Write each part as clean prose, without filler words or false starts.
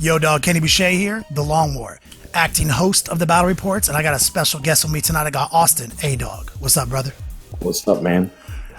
Yo, dog, Kenny Boucher here, the Long War, acting host of the Battle Reports, and I got a special guest with me tonight. I got Austin, A-Dog. What's up, brother? What's up, man?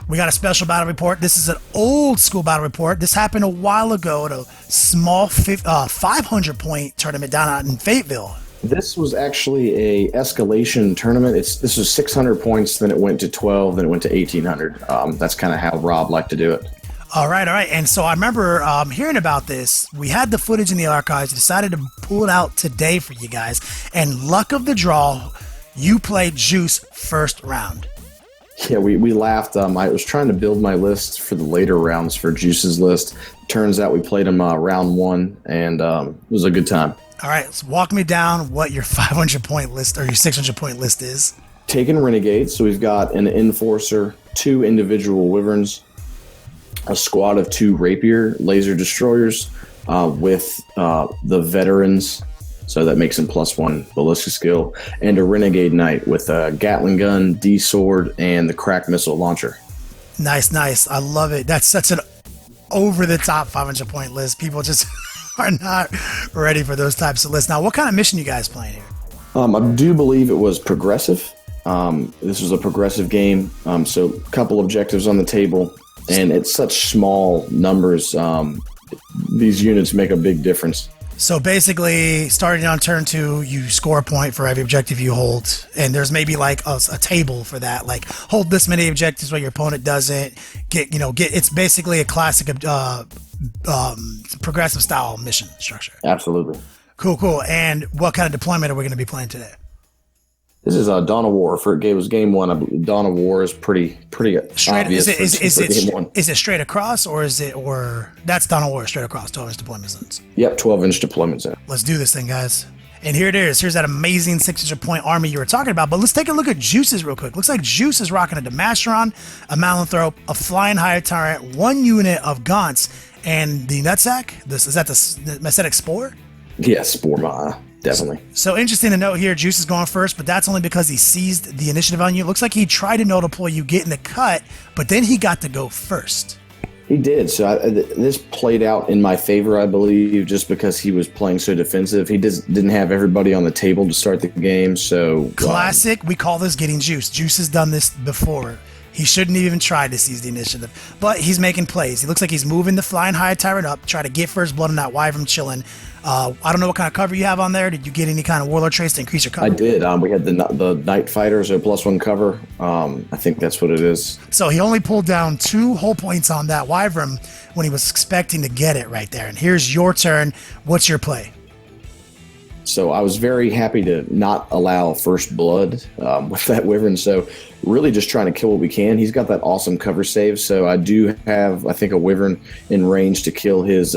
We got a special battle report. This is an old school battle report. This happened a while ago at a small 500-point tournament down out in Fayetteville. This was actually a escalation tournament. This was 600 points, then it went to 12, then it went to 1,800. That's kind of how Rob liked to do it. All right. And so I remember hearing about this. We had the footage in the archives. Decided to pull it out today for you guys. And luck of the draw, you played Juice first round. Yeah, we laughed. I was trying to build my list for the later rounds for Juice's list. Turns out we played him round one, and it was a good time. All right. So walk me down what your 500-point list or your 600-point list is. Taking Renegades. So we've got an Enforcer, 2 individual Wyverns, a squad of 2 Rapier laser destroyers with the veterans, so that makes him +1 ballistic skill, and a Renegade Knight with a Gatling gun, D-sword, and the crack missile launcher. Nice. I love it. That's such an over-the-top 500-point list. People just are not ready for those types of lists. Now, what kind of mission you guys playing here? I do believe it was progressive. This was a progressive game, so a couple objectives on the table. And it's such small numbers. These units make a big difference. So basically, starting on turn 2, you score a point for every objective you hold. And there's maybe like a table for that. Like, hold this many objectives while your opponent doesn't. It's basically a classic progressive style mission structure. Absolutely. Cool. And what kind of deployment are we going to be playing today? This is Dawn of War. It was game 1. I believe Dawn of War is pretty straight, obvious. Game 1. Is it straight across or that's Dawn of War straight across 12-inch deployment zones? Yep, 12-inch deployment zone. Let's do this thing, guys. And here it is. Here's that amazing 600-point army you were talking about. But let's take a look at Juice's real quick. Looks like Juice is rocking a Demasteron, a Malanthrope, a Flying High Tyrant, 1 unit of Gaunts, and the Nutsack. Is that the Messetic Spore? Yeah, Spore. Definitely. So interesting to note here, Juice is going first, but that's only because he seized the initiative on you. Looks like he tried to no-deploy you, get in the cut, but then he got to go first. He did. So this played out in my favor, I believe, just because he was playing so defensive. He didn't have everybody on the table to start the game. So classic. We call this getting Juice. Juice has done this before. He shouldn't even try to seize the initiative, but he's making plays. He looks like he's moving the Flying High Tyrant up, try to get first blood on that Wyvern chilling. I don't know what kind of cover you have on there. Did you get any kind of Warlord trace to increase your cover? I did. We had the Night Fighter, so +1 cover. I think that's what it is. So he only pulled down 2 whole points on that Wyvern when he was expecting to get it right there. And here's your turn. What's your play? So I was very happy to not allow first blood with that Wyvern. So really just trying to kill what we can. He's got that awesome cover save. So I do have, I think, a Wyvern in range to kill his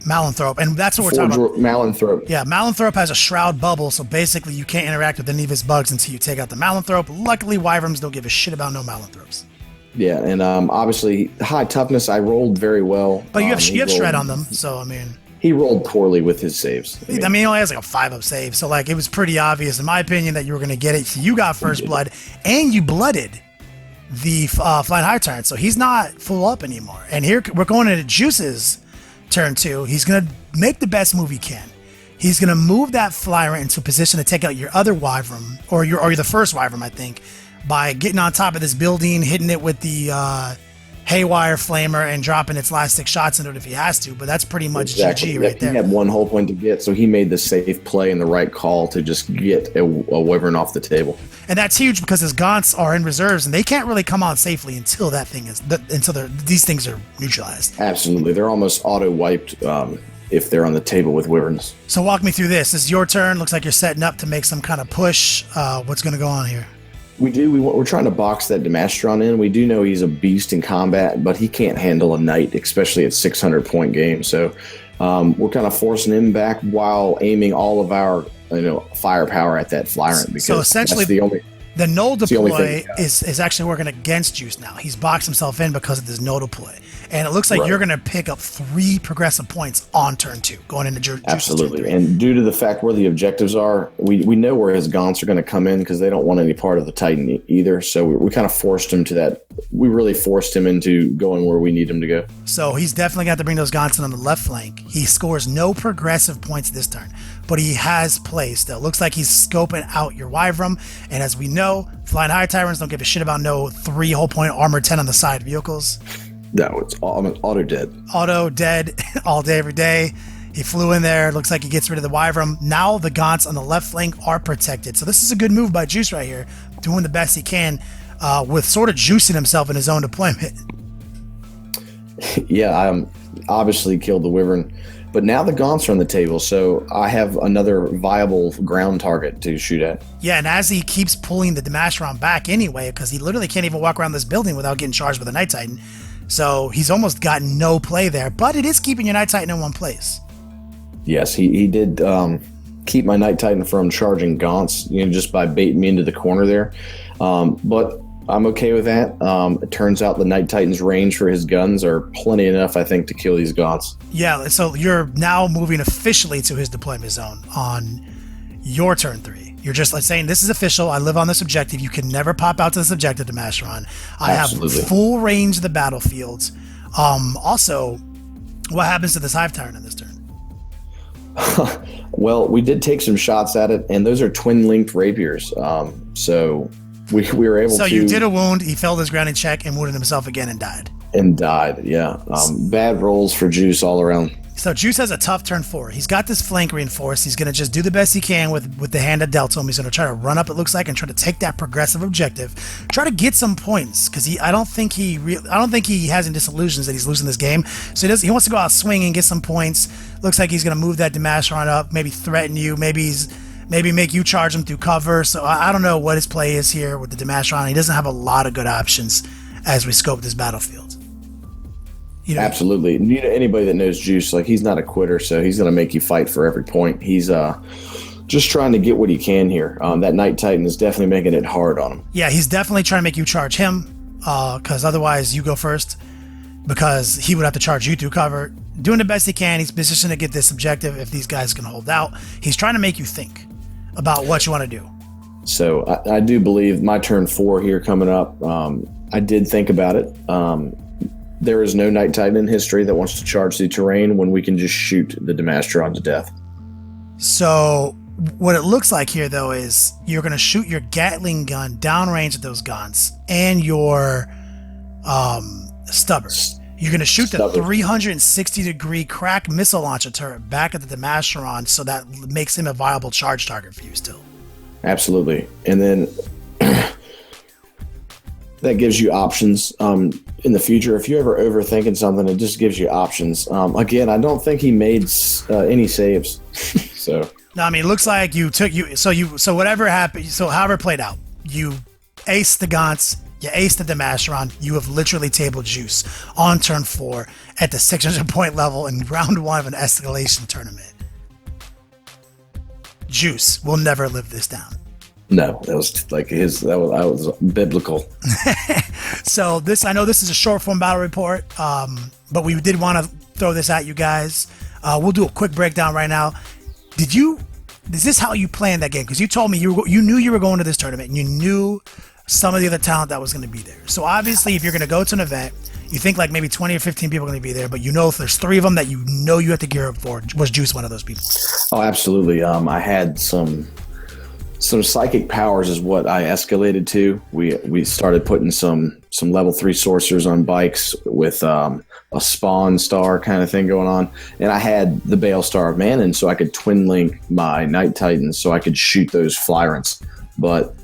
Malanthrope, and that's what we're talking about. Malanthrope. Yeah, Malanthrope has a shroud bubble, so basically you can't interact with any of his bugs until you take out the Malanthrope. Luckily, Wyverns don't give a shit about no Malanthropes. Yeah, and obviously high toughness. I rolled very well. But you have shred on them, so I mean. He rolled poorly with his saves. I mean, he only has like a 5-up save, so like it was pretty obvious, in my opinion, that you were going to get it. So you got first blood, and you blooded the Flying High Tyrant, so he's not full up anymore. And here we're going into Juice's turn 2. He's going to make the best move he can. He's going to move that Flyer into a position to take out your other Wyvern, or you're the first Wyvern, I think, by getting on top of this building, hitting it with the Haywire Flamer, and dropping its last 6 shots into it if he has to. But that's pretty much GG right there. He had 1 whole point to get, so he made the safe play and the right call to just get a Wyvern off the table. And that's huge because his Gaunts are in reserves, and they can't really come on safely until these things are neutralized. Absolutely, they're almost auto wiped if they're on the table with Wyverns. So walk me through this. This is your turn. Looks like you're setting up to make some kind of push. What's going to go on here? We're trying to box that Demasteron in. We do know he's a beast in combat, but he can't handle a Knight, especially at 600-point game. So we're kind of forcing him back while aiming all of our firepower at that Flyrant. So essentially, The null the only deploy thing, yeah. is actually working against Juice now. He's boxed himself in because of this null deploy. And it looks like you're going to pick up 3 progressive points on turn 2, going into Juice's Absolutely. turn 3. And due to the fact where the objectives are, we know where his Gaunts are going to come in because they don't want any part of the Titan either. So we kind of forced him to that. We really forced him into going where we need him to go. So he's definitely got to bring those Gaunts in on the left flank. He scores no progressive points this turn, but he has play still. Looks like he's scoping out your Wyvern. And as we know, Flying High Tyrants don't give a shit about no 3 whole point armor 10 on the side vehicles. No, it's auto dead. Auto dead all day, every day. He flew in there. Looks like he gets rid of the Wyvern. Now the Gaunts on the left flank are protected. So this is a good move by Juice right here, doing the best he can with sort of juicing himself in his own deployment. Yeah, I obviously killed the Wyvern. But now the Gaunts are on the table, so I have another viable ground target to shoot at. Yeah, and as he keeps pulling the Damashron back anyway, because he literally can't even walk around this building without getting charged with a Night Titan, so he's almost got no play there, but it is keeping your Night Titan in one place. Yes, he did keep my Night Titan from charging Gaunts, just by baiting me into the corner there. But I'm okay with that. It turns out the Night Titan's range for his guns are plenty enough, I think, to kill these Gaunts. Yeah, so you're now moving officially to his deployment zone on your turn 3. You're just like saying, this is official. I live on this objective. You can never pop out to this objective, Damashron. I Absolutely. have full range of the battlefields. Also, what happens to this Hive Tyrant in this turn? Well, we did take some shots at it, and those are twin-linked rapiers. So we were able to... So you did a wound. He failed his grounding check and wounded himself again and died. Yeah. Bad rolls for Juice all around. So Juice has a tough turn 4. He's got this flank reinforced. He's going to just do the best he can with the hand that dealt to him. He's going to try to run up, it looks like, and try to take that progressive objective. Try to get some points, because I don't think he has any disillusions that he's losing this game. So he wants to go out swinging, get some points. Looks like he's going to move that Damashron up, maybe threaten you, maybe make you charge him through cover. So I don't know what his play is here with the Damashron. He doesn't have a lot of good options as we scope this battlefield. Absolutely. Anybody that knows Juice, like, he's not a quitter, so he's going to make you fight for every point. He's just trying to get what he can here. That Night Titan is definitely making it hard on him. Yeah, he's definitely trying to make you charge him, because otherwise you go first, because he would have to charge you through cover. Doing the best he can. He's positioned to get this objective if these guys can hold out. He's trying to make you think about what you want to do. So I do believe my turn 4 here coming up, I did think about it. There is no Night Titan in history that wants to charge the terrain when we can just shoot the Damastron to death. So what it looks like here, though, is you're going to shoot your Gatling gun downrange at those guns and your Stubber. You're going to shoot the 360-degree crack missile launcher turret back at the Damastron, so that makes him a viable charge target for you still. Absolutely. And then that gives you options in the future. If you're ever overthinking something, it just gives you options. Again, I don't think he made any saves. So no, I mean, it looks like so whatever happened, so however it played out, you aced the Gaunts, you aced the Damashron, you have literally tabled Juice on turn 4 at the 600 point level in round 1 of an escalation tournament. Juice will never live this down. No, that was like that was biblical. So I know this is a short form battle report, but we did want to throw this at you guys. We'll do a quick breakdown right now. Is this how you planned that game? Because you told me you knew you were going to this tournament and you knew some of the other talent that was going to be there. So obviously, if you're going to go to an event, you think like maybe 20 or 15 people are going to be there, but if there's 3 of them that you have to gear up for. Was Juice one of those people? Oh, absolutely. I had some psychic powers is what I escalated to. We started putting some level 3 sorcerers on bikes with a spawn star kind of thing going on, and I had the Bale Star of Manon, so I could twin link my Night Titans, so I could shoot those Flyrants. But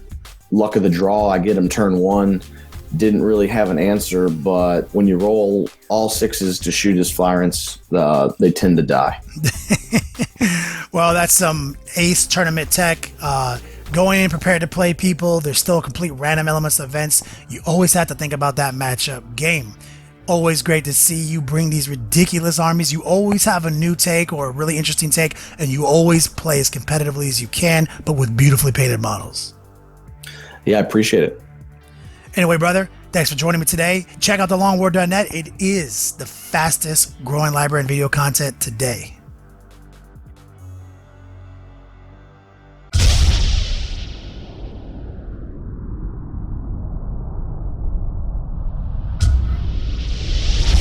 luck of the draw, I get them turn 1. Didn't really have an answer, but when you roll all 6s to shoot his Flyrants, they tend to die. Well, that's some ace tournament tech. Going in prepared to play people. There's still complete random elements of events. You always have to think about that matchup game. Always great to see you bring these ridiculous armies. You always have a new take or a really interesting take, and you always play as competitively as you can, but with beautifully painted models. Yeah, I appreciate it. Anyway, brother, thanks for joining me today. Check out thelongwar.net. It is the fastest growing library in video content today.